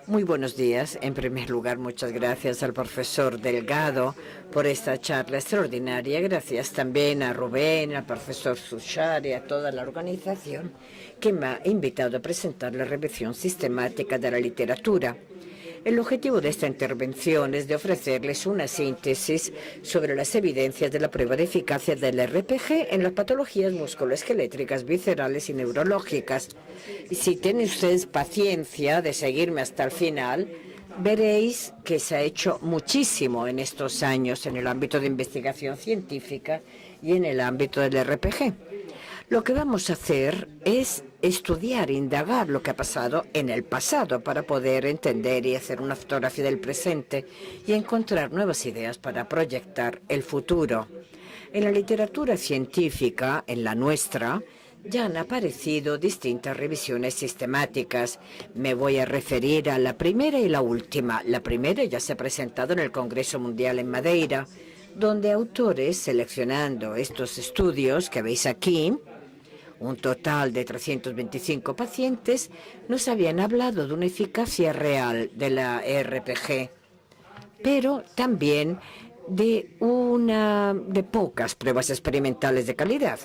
Muy buenos días. En primer lugar, muchas gracias al profesor Delgado por esta charla extraordinaria. Gracias también a Rubén, al profesor Suchar y a toda la organización que me ha invitado a presentar la revisión sistemática de la literatura. El objetivo de esta intervención es de ofrecerles una síntesis sobre las evidencias de la prueba de eficacia del RPG en las patologías musculoesqueléticas, viscerales y neurológicas. Y si tienen ustedes paciencia de seguirme hasta el final, veréis que se ha hecho muchísimo en estos años en el ámbito de investigación científica y en el ámbito del RPG. Lo que vamos a hacer es estudiar, indagar lo que ha pasado en el pasado para poder entender y hacer una fotografía del presente y encontrar nuevas ideas para proyectar el futuro. En la literatura científica, en la nuestra, ya han aparecido distintas revisiones sistemáticas. Me voy a referir a la primera y la última. La primera ya se ha presentado en el Congreso Mundial en Madeira, donde autores, seleccionando estos estudios que veis aquí, un total de 325 pacientes, nos habían hablado de una eficacia real de la RPG, pero también de pocas pruebas experimentales de calidad.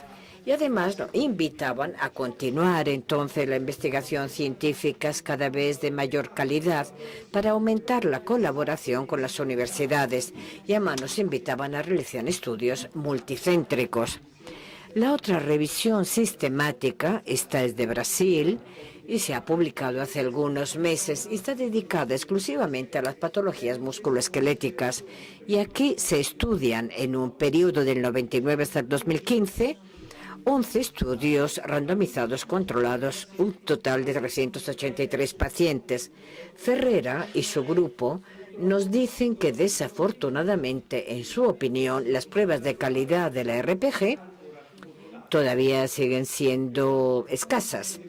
Y además nos invitaban a continuar entonces la investigación científica cada vez de mayor calidad para aumentar la colaboración con las universidades, y además nos invitaban a realizar estudios multicéntricos. La otra revisión sistemática, esta es de Brasil y se ha publicado hace algunos meses y está dedicada exclusivamente a las patologías musculoesqueléticas. Y aquí se estudian en un periodo del 99 hasta el 2015 11 estudios randomizados controlados, un total de 383 pacientes. Ferrera y su grupo nos dicen que desafortunadamente, en su opinión, las pruebas de calidad de la RPG todavía siguen siendo escasas.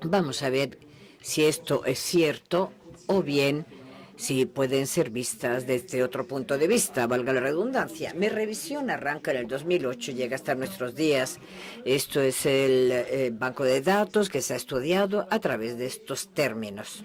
Vamos a ver si esto es cierto o bien si pueden ser vistas desde otro punto de vista, valga la redundancia. Mi revisión arranca en el 2008 y llega hasta nuestros días. Esto es el banco de datos que se ha estudiado a través de estos términos.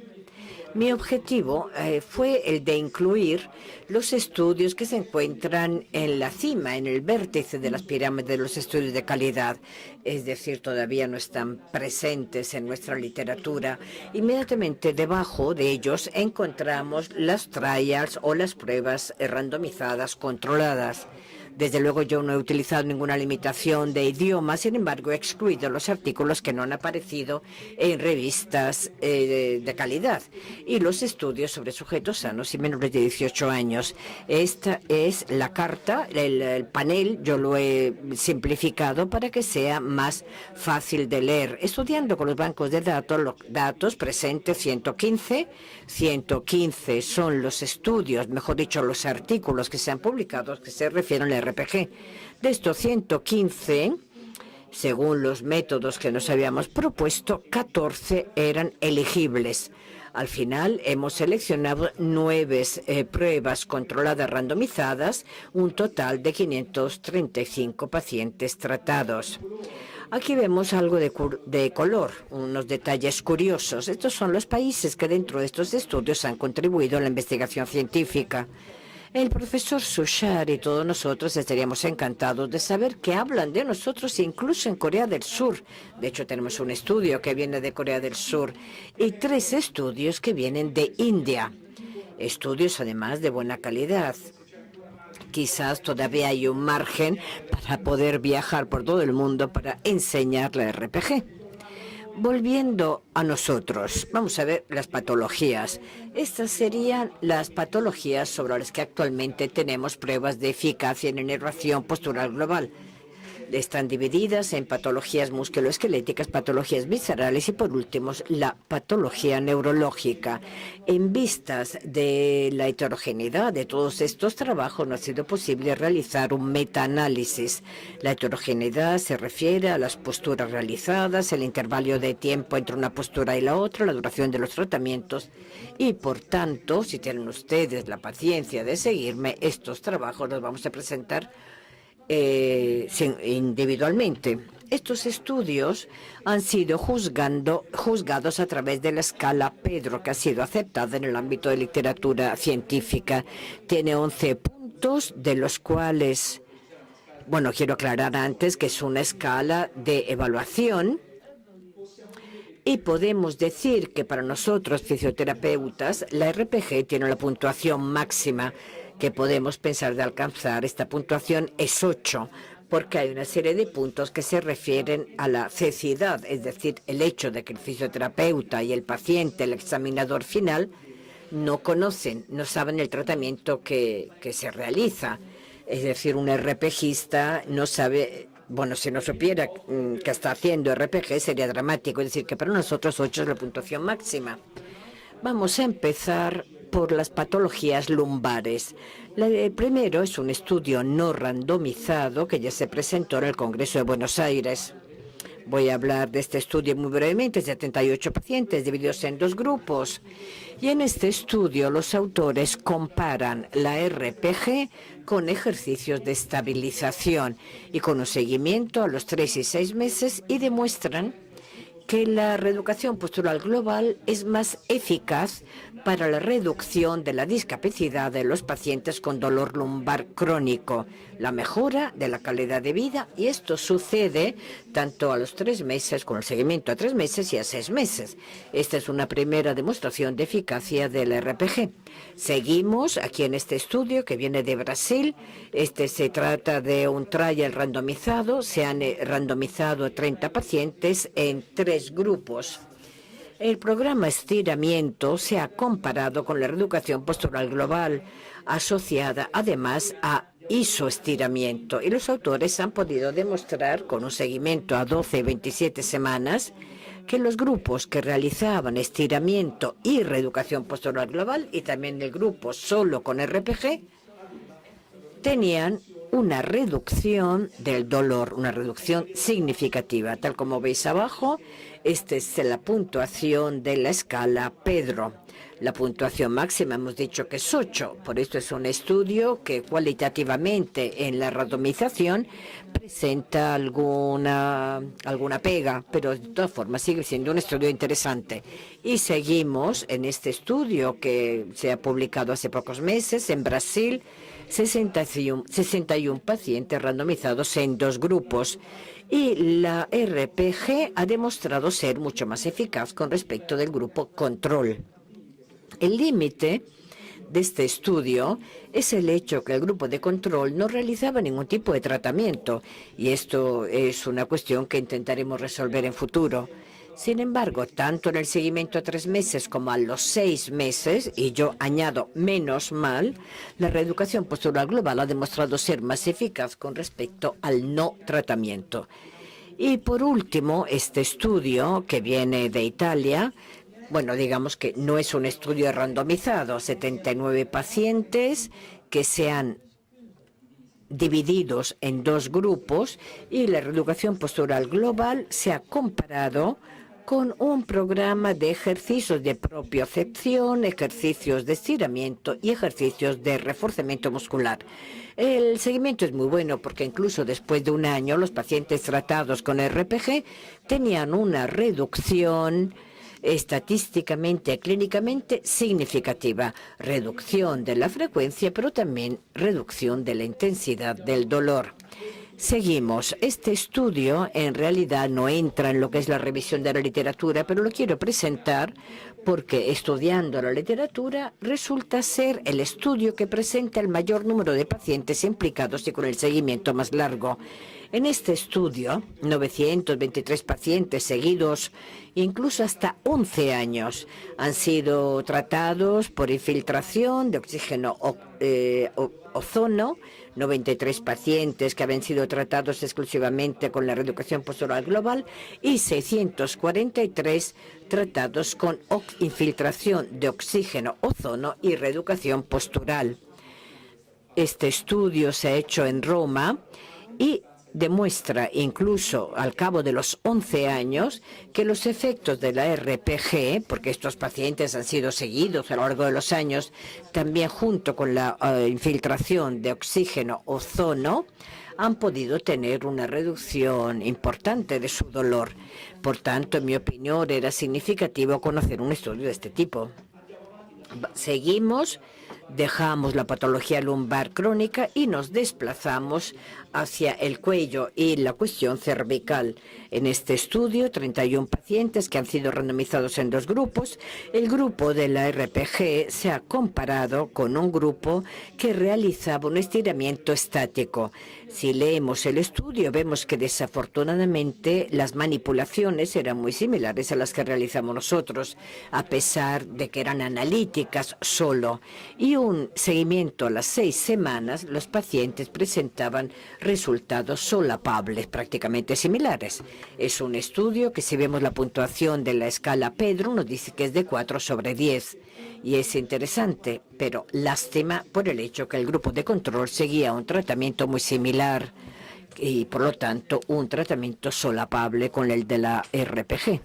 Mi objetivo fue el de incluir los estudios que se encuentran en la cima, en el vértice de las pirámides de los estudios de calidad, es decir, todavía no están presentes en nuestra literatura. Inmediatamente debajo de ellos encontramos las trials o las pruebas randomizadas controladas. Desde luego yo no he utilizado ninguna limitación de idioma, sin embargo he excluido los artículos que no han aparecido en revistas de calidad y los estudios sobre sujetos sanos y menores de 18 años. Esta es la carta, el panel, yo lo he simplificado para que sea más fácil de leer. Estudiando con los bancos de datos, los datos presentes 115. 115 son los estudios, mejor dicho, los artículos que se han publicado que se refieren al RPG. De estos 115, según los métodos que nos habíamos propuesto, 14 eran elegibles. Al final hemos seleccionado 9 pruebas controladas randomizadas, un total de 535 pacientes tratados. Aquí vemos algo de color, unos detalles curiosos. Estos son los países que dentro de estos estudios han contribuido a la investigación científica. El profesor Suchar y todos nosotros estaríamos encantados de saber que hablan de nosotros incluso en Corea del Sur. De hecho, tenemos un estudio que viene de Corea del Sur y 3 estudios que vienen de India. Estudios, además, de buena calidad. Quizás todavía hay un margen para poder viajar por todo el mundo para enseñar la RPG. Volviendo a nosotros, vamos a ver las patologías. Estas serían las patologías sobre las que actualmente tenemos pruebas de eficacia en inervación postural global. Están divididas en patologías musculoesqueléticas, patologías viscerales y, por último, la patología neurológica. En vistas de la heterogeneidad de todos estos trabajos, no ha sido posible realizar un metaanálisis. La heterogeneidad se refiere a las posturas realizadas, el intervalo de tiempo entre una postura y la otra, la duración de los tratamientos y, por tanto, si tienen ustedes la paciencia de seguirme, estos trabajos los vamos a presentar individualmente. Estos estudios han sido juzgados a través de la escala Pedro, que ha sido aceptada en el ámbito de literatura científica. Tiene 11 puntos, de los cuales, bueno, quiero aclarar antes que es una escala de evaluación. Y podemos decir que para nosotros, fisioterapeutas, la RPG tiene la puntuación máxima que podemos pensar de alcanzar. Esta puntuación es 8, porque hay una serie de puntos que se refieren a la cecidad, es decir, el hecho de que el fisioterapeuta y el paciente, el examinador final, no conocen, no saben el tratamiento que se realiza. Es decir, un RPGista no sabe. Bueno, si no supiera que está haciendo RPG sería dramático. Es decir, que para nosotros 8 es la puntuación máxima. Vamos a empezar por las patologías lumbares. El primero es un estudio no randomizado que ya se presentó en el Congreso de Buenos Aires. Voy a hablar de este estudio muy brevemente. 78 pacientes divididos en 2 grupos. Y en este estudio los autores comparan la RPG con ejercicios de estabilización y con un seguimiento a los 3 y 6 meses y demuestran que la reeducación postural global es más eficaz para la reducción de la discapacidad de los pacientes con dolor lumbar crónico, la mejora de la calidad de vida, y esto sucede tanto a los 3 meses, con el seguimiento a 3 meses y a 6 meses. Esta es una primera demostración de eficacia del RPG. Seguimos aquí en este estudio que viene de Brasil. Se trata de un trial randomizado. Se han randomizado 30 pacientes en 3 grupos. El programa estiramiento se ha comparado con la reeducación postural global, asociada además a isoestiramiento. Y los autores han podido demostrar, con un seguimiento a 12 y 27 semanas, que los grupos que realizaban estiramiento y reeducación postural global, y también el grupo solo con RPG, tenían una reducción del dolor, una reducción significativa. Tal como veis abajo, esta es la puntuación de la escala Pedro. La puntuación máxima hemos dicho que es 8, por esto es un estudio que cualitativamente en la randomización presenta alguna pega, pero de todas formas sigue siendo un estudio interesante. Y seguimos en este estudio que se ha publicado hace pocos meses en Brasil. 61 pacientes randomizados en 2 grupos, y la RPG ha demostrado ser mucho más eficaz con respecto del grupo control. El límite de este estudio es el hecho que el grupo de control no realizaba ningún tipo de tratamiento, y esto es una cuestión que intentaremos resolver en futuro. Sin embargo, tanto en el seguimiento a 3 meses como a los 6 meses, y yo añado menos mal, la reeducación postural global ha demostrado ser más eficaz con respecto al no tratamiento. Y por último, este estudio que viene de Italia, bueno, digamos que no es un estudio randomizado, 79 pacientes que se han divididos en 2 grupos, y la reeducación postural global se ha comparado con un programa de ejercicios de propiocepción, ejercicios de estiramiento y ejercicios de reforzamiento muscular. El seguimiento es muy bueno porque incluso después de 1 año los pacientes tratados con RPG tenían una reducción estadísticamente, clínicamente significativa, reducción de la frecuencia, pero también reducción de la intensidad del dolor. Seguimos. Este estudio en realidad no entra en lo que es la revisión de la literatura, pero lo quiero presentar porque estudiando la literatura resulta ser el estudio que presenta el mayor número de pacientes implicados y con el seguimiento más largo. En este estudio, 923 pacientes seguidos incluso hasta 11 años han sido tratados por infiltración de oxígeno ozono, 93 pacientes que habían sido tratados exclusivamente con la reeducación postural global y 643 tratados con infiltración de oxígeno ozono y reeducación postural. Este estudio se ha hecho en Roma y demuestra, incluso al cabo de los 11 años, que los efectos de la RPG, porque estos pacientes han sido seguidos a lo largo de los años, también junto con la infiltración de oxígeno ozono, han podido tener una reducción importante de su dolor. Por tanto, en mi opinión, era significativo conocer un estudio de este tipo. Seguimos, dejamos la patología lumbar crónica y nos desplazamos hacia el cuello y la cuestión cervical. En este estudio, 31 pacientes que han sido randomizados en 2 grupos. El grupo de la RPG se ha comparado con un grupo que realizaba un estiramiento estático. Si leemos el estudio, vemos que desafortunadamente las manipulaciones eran muy similares a las que realizamos nosotros, a pesar de que eran analíticas solo. Y un seguimiento a las 6 semanas, los pacientes presentaban resultados solapables, prácticamente similares. Es un estudio que, si vemos la puntuación de la escala Pedro, nos dice que es de 4/10. Y es interesante, pero lástima por el hecho que el grupo de control seguía un tratamiento muy similar y, por lo tanto, un tratamiento solapable con el de la RPG.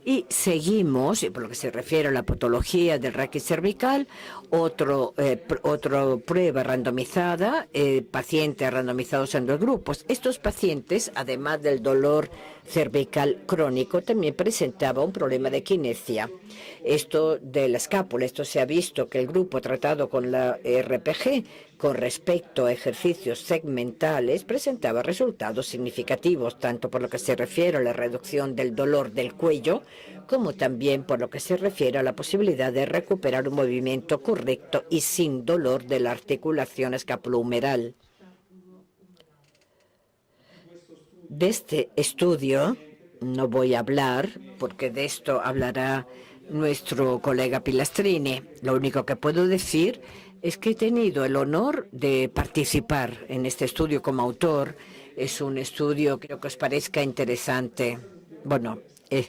Y seguimos, por lo que se refiere a la patología del raquis cervical, otra prueba randomizada, pacientes randomizados en 2 grupos. Estos pacientes, además del dolor cervical crónico, también presentaban un problema de kinesia. Esto de la escápula, esto se ha visto que el grupo tratado con la RPG con respecto a ejercicios segmentales presentaba resultados significativos, tanto por lo que se refiere a la reducción del dolor del cuello, como también por lo que se refiere a la posibilidad de recuperar un movimiento correcto y sin dolor de la articulación escapulohumeral. De este estudio no voy a hablar, porque de esto hablará nuestro colega Pilastrini. Lo único que puedo decir es que he tenido el honor de participar en este estudio como autor. Es un estudio que creo que os parezca interesante. Bueno,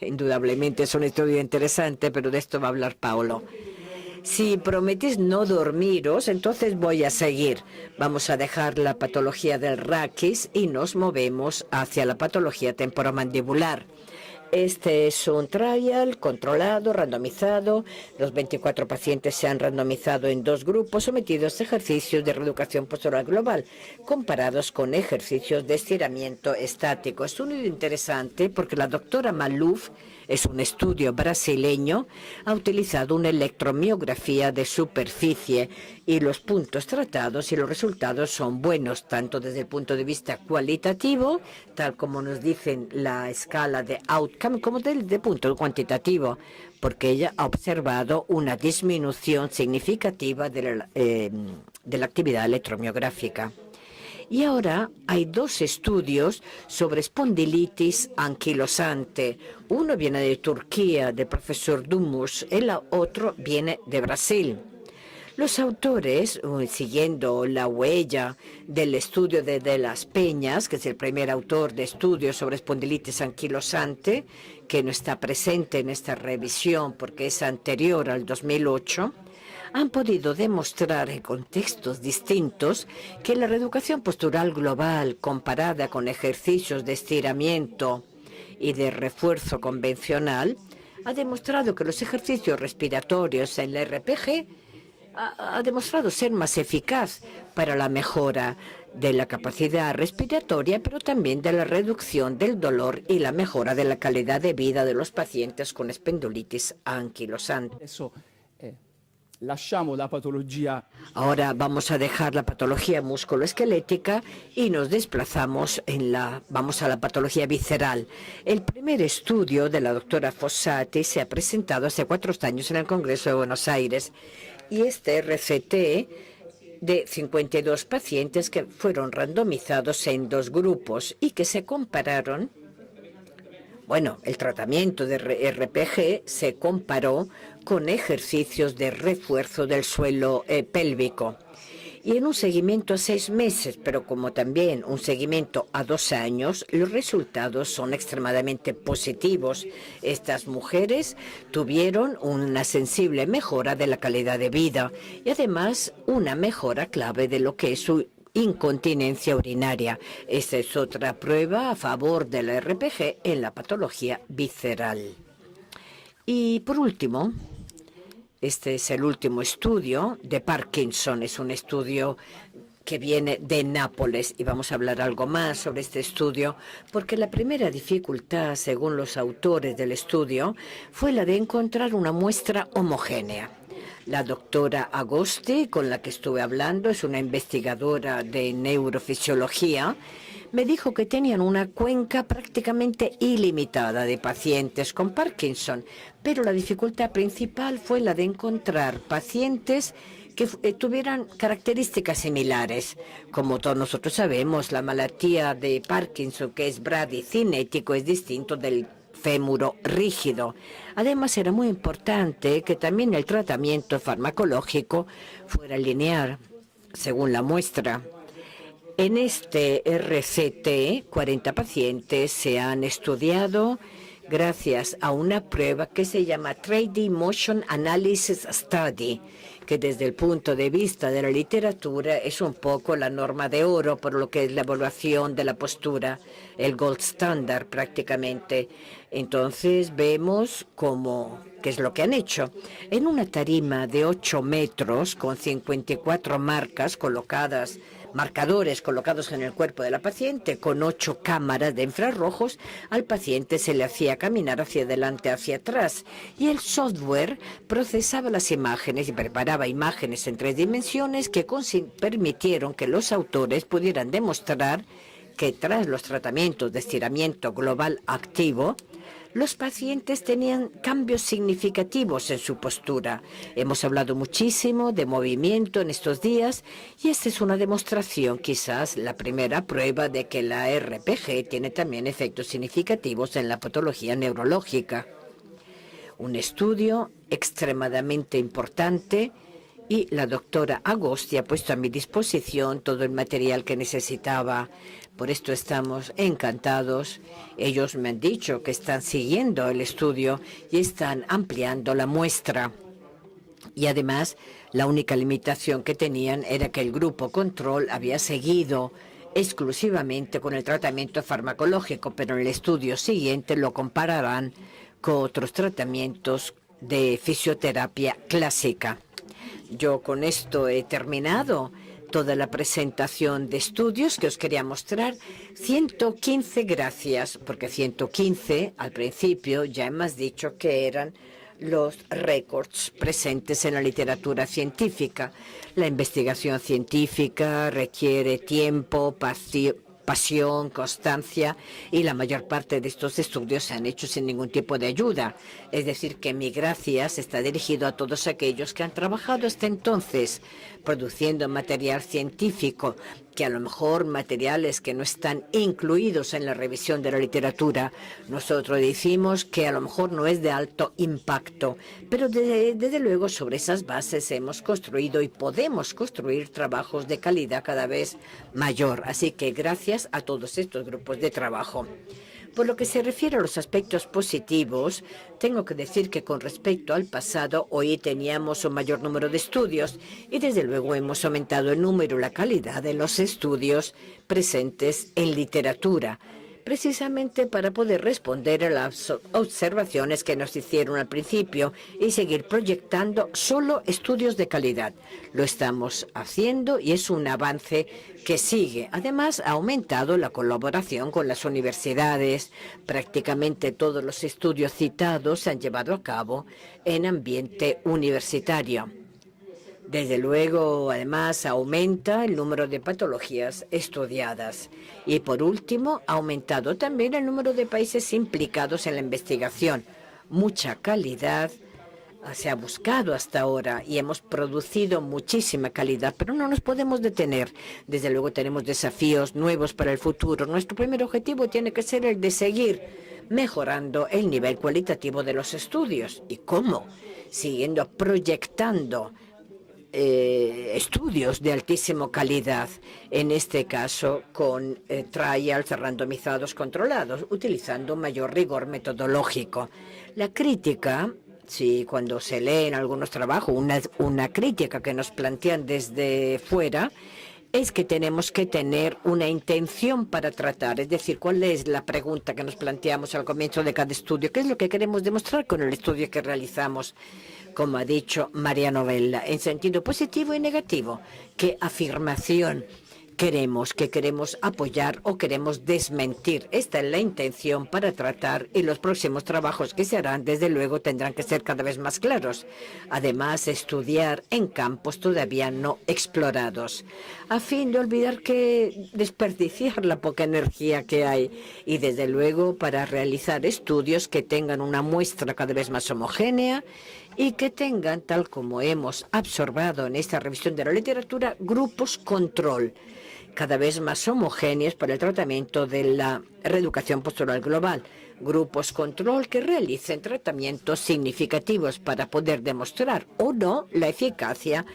indudablemente es un estudio interesante, pero de esto va a hablar Paolo. Si prometís no dormiros, entonces voy a seguir. Vamos a dejar la patología del raquis y nos movemos hacia la patología temporomandibular. Este es un trial controlado, randomizado. Los 24 pacientes se han randomizado en 2 grupos sometidos a ejercicios de reeducación postural global, comparados con ejercicios de estiramiento estático. Es un estudio interesante porque la doctora Maluf, es un estudio brasileño, ha utilizado una electromiografía de superficie y los puntos tratados y los resultados son buenos, tanto desde el punto de vista cualitativo, tal como nos dicen la escala de outcome, como desde el punto cuantitativo, porque ella ha observado una disminución significativa de la actividad electromiográfica. Y ahora hay 2 estudios sobre espondilitis anquilosante. Uno viene de Turquía, del profesor Dumus, y el otro viene de Brasil. Los autores, siguiendo la huella del estudio de las Peñas, que es el primer autor de estudios sobre espondilitis anquilosante, que no está presente en esta revisión porque es anterior al 2008, han podido demostrar en contextos distintos que la reeducación postural global comparada con ejercicios de estiramiento y de refuerzo convencional ha demostrado que los ejercicios respiratorios en la RPG ha demostrado ser más eficaz para la mejora de la capacidad respiratoria, pero también de la reducción del dolor y la mejora de la calidad de vida de los pacientes con espondilitis anquilosante. Ahora vamos a dejar la patología musculoesquelética y nos desplazamos vamos a la patología visceral. El primer estudio de la doctora Fossati se ha presentado hace 4 años en el Congreso de Buenos Aires y este RCT de 52 pacientes que fueron randomizados en 2 grupos y que se compararon. Bueno, el tratamiento de RPG se comparó con ejercicios de refuerzo del suelo pélvico. Y en un seguimiento a 6 meses, pero como también un seguimiento a 2 años, los resultados son extremadamente positivos. Estas mujeres tuvieron una sensible mejora de la calidad de vida y además una mejora clave de lo que es su incontinencia urinaria. Esta es otra prueba a favor de la RPG en la patología visceral. Y por último, este es el último estudio de Parkinson. Es un estudio que viene de Nápoles, y vamos a hablar algo más sobre este estudio, porque la primera dificultad, según los autores del estudio, fue la de encontrar una muestra homogénea. La doctora Agosti, con la que estuve hablando, es una investigadora de neurofisiología, me dijo que tenían una cuenca prácticamente ilimitada de pacientes con Parkinson, pero la dificultad principal fue la de encontrar pacientes que tuvieran características similares. Como todos nosotros sabemos, la malatía de Parkinson, que es bradicinético, es distinto del fémuro rígido. Además, era muy importante que también el tratamiento farmacológico fuera lineal, según la muestra. En este RCT, 40 pacientes se han estudiado gracias a una prueba que se llama 3D Motion Analysis Study, que desde el punto de vista de la literatura es un poco la norma de oro por lo que es la evaluación de la postura, el gold standard prácticamente. Entonces vemos qué es lo que han hecho. En una tarima de 8 metros con 54 marcadores colocados en el cuerpo de la paciente, con 8 cámaras de infrarrojos, al paciente se le hacía caminar hacia adelante, hacia atrás, y el software procesaba las imágenes y preparaba imágenes en 3 dimensiones que permitieron que los autores pudieran demostrar que tras los tratamientos de estiramiento global activo, los pacientes tenían cambios significativos en su postura. Hemos hablado muchísimo de movimiento en estos días y esta es una demostración, quizás la primera prueba de que la RPG tiene también efectos significativos en la patología neurológica. Un estudio extremadamente importante y la doctora Agosti ha puesto a mi disposición todo el material que necesitaba. Por esto estamos encantados. Ellos me han dicho que están siguiendo el estudio y están ampliando la muestra. Y además, la única limitación que tenían era que el grupo control había seguido exclusivamente con el tratamiento farmacológico, pero en el estudio siguiente lo compararán con otros tratamientos de fisioterapia clásica. Yo con esto he terminado toda la presentación de estudios que os quería mostrar. 115 gracias, porque 115 al principio ya hemos dicho que eran los récords presentes en la literatura científica. La investigación científica requiere tiempo, pasión, constancia, y la mayor parte de estos estudios se han hecho sin ningún tipo de ayuda. Es decir, que mi gracias está dirigido a todos aquellos que han trabajado hasta entonces produciendo material científico, que a lo mejor materiales que no están incluidos en la revisión de la literatura. Nosotros decimos que a lo mejor no es de alto impacto, pero desde luego sobre esas bases hemos construido y podemos construir trabajos de calidad cada vez mayor. Así que gracias a todos estos grupos de trabajo. Por lo que se refiere a los aspectos positivos, tengo que decir que con respecto al pasado, hoy teníamos un mayor número de estudios y desde luego hemos aumentado el número y la calidad de los estudios presentes en literatura, precisamente para poder responder a las observaciones que nos hicieron al principio y seguir proyectando solo estudios de calidad. Lo estamos haciendo y es un avance que sigue. Además, ha aumentado la colaboración con las universidades. Prácticamente todos los estudios citados se han llevado a cabo en ambiente universitario. Desde luego, además, aumenta el número de patologías estudiadas. Y, por último, ha aumentado también el número de países implicados en la investigación. Mucha calidad se ha buscado hasta ahora y hemos producido muchísima calidad, pero no nos podemos detener. Desde luego, tenemos desafíos nuevos para el futuro. Nuestro primer objetivo tiene que ser el de seguir mejorando el nivel cualitativo de los estudios. ¿Y cómo? Siguiendo proyectando estudios de altísima calidad, en este caso con trials randomizados controlados, utilizando mayor rigor metodológico. La crítica, sí, cuando se lee en algunos trabajos, una crítica que nos plantean desde fuera, es que tenemos que tener una intención para tratar. Es decir, ¿cuál es la pregunta que nos planteamos al comienzo de cada estudio? ¿Qué es lo que queremos demostrar con el estudio que realizamos? Como ha dicho María Novella, en sentido positivo y negativo. ¿Qué afirmación queremos, que queremos apoyar o queremos desmentir? Esta es la intención para tratar, y los próximos trabajos que se harán, desde luego, tendrán que ser cada vez más claros. Además, estudiar en campos todavía no explorados, a fin de olvidar que desperdiciar la poca energía que hay, y desde luego para realizar estudios que tengan una muestra cada vez más homogénea y que tengan, tal como hemos observado en esta revisión de la literatura, grupos control cada vez más homogéneos para el tratamiento de la reeducación postural global. Grupos control que realicen tratamientos significativos para poder demostrar o no la eficacia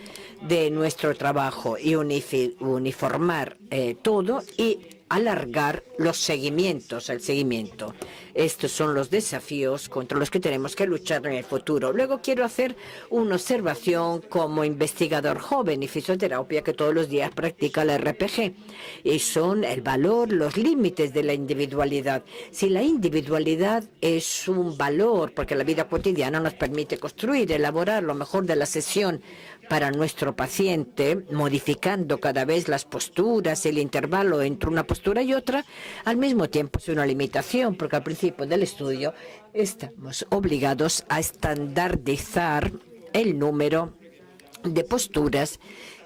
de nuestro trabajo y uniformar todo y alargar los seguimientos, el seguimiento. Estos son los desafíos contra los que tenemos que luchar en el futuro. Luego quiero hacer una observación como investigador joven y fisioterapia que todos los días practica la RPG. Y son el valor, los límites de la individualidad. Si la individualidad es un valor, porque la vida cotidiana nos permite construir, elaborar lo mejor de la sesión para nuestro paciente, modificando cada vez las posturas, el intervalo entre una postura y otra, al mismo tiempo es una limitación, porque al principio del estudio estamos obligados a estandarizar el número de posturas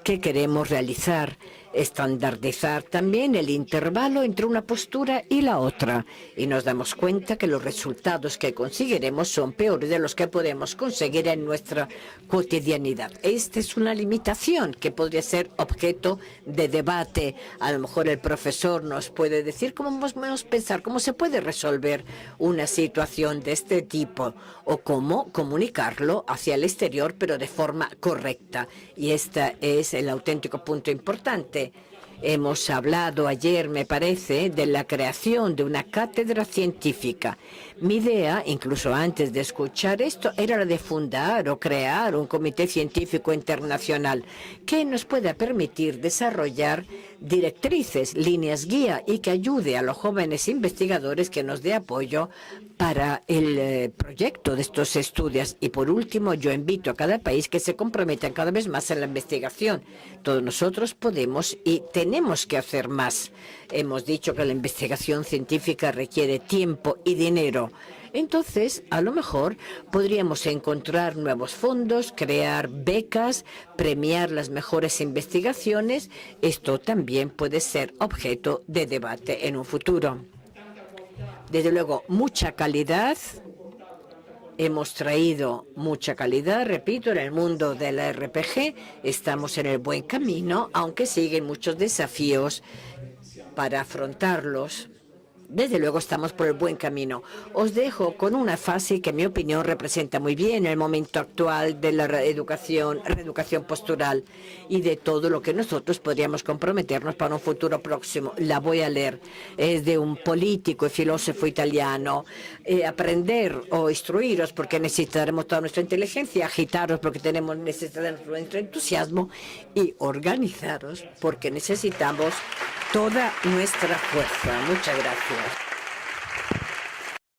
que queremos realizar, estandarizar también el intervalo entre una postura y la otra, y nos damos cuenta que los resultados que conseguiremos son peores de los que podemos conseguir en nuestra cotidianidad. Esta es una limitación que podría ser objeto de debate. A lo mejor el profesor nos puede decir cómo podemos pensar, cómo se puede resolver una situación de este tipo o cómo comunicarlo hacia el exterior, pero de forma correcta. Y este es el auténtico punto importante. Hemos hablado ayer, me parece, de la creación de una cátedra científica. Mi idea, incluso antes de escuchar esto, era la de fundar o crear un comité científico internacional que nos pueda permitir desarrollar directrices, líneas guía y que ayude a los jóvenes investigadores, que nos dé apoyo para el proyecto de estos estudios. Y por último, yo invito a cada país que se comprometa cada vez más en la investigación. Todos nosotros podemos y tenemos que hacer más. Hemos dicho que la investigación científica requiere tiempo y dinero. Entonces, a lo mejor podríamos encontrar nuevos fondos, crear becas, premiar las mejores investigaciones. Esto también puede ser objeto de debate en un futuro. Desde luego, mucha calidad. Hemos traído mucha calidad, repito, en el mundo de la RPG. Estamos en el buen camino, aunque siguen muchos desafíos para afrontarlos. Desde luego estamos por el buen camino. Os dejo con una frase que, en mi opinión, representa muy bien el momento actual de la reeducación postural y de todo lo que nosotros podríamos comprometernos para un futuro próximo. La voy a leer. Es de un político y filósofo italiano. Aprender o instruiros porque necesitaremos toda nuestra inteligencia, agitaros porque necesitaremos nuestro entusiasmo y organizaros porque necesitamos toda nuestra fuerza. Muchas gracias.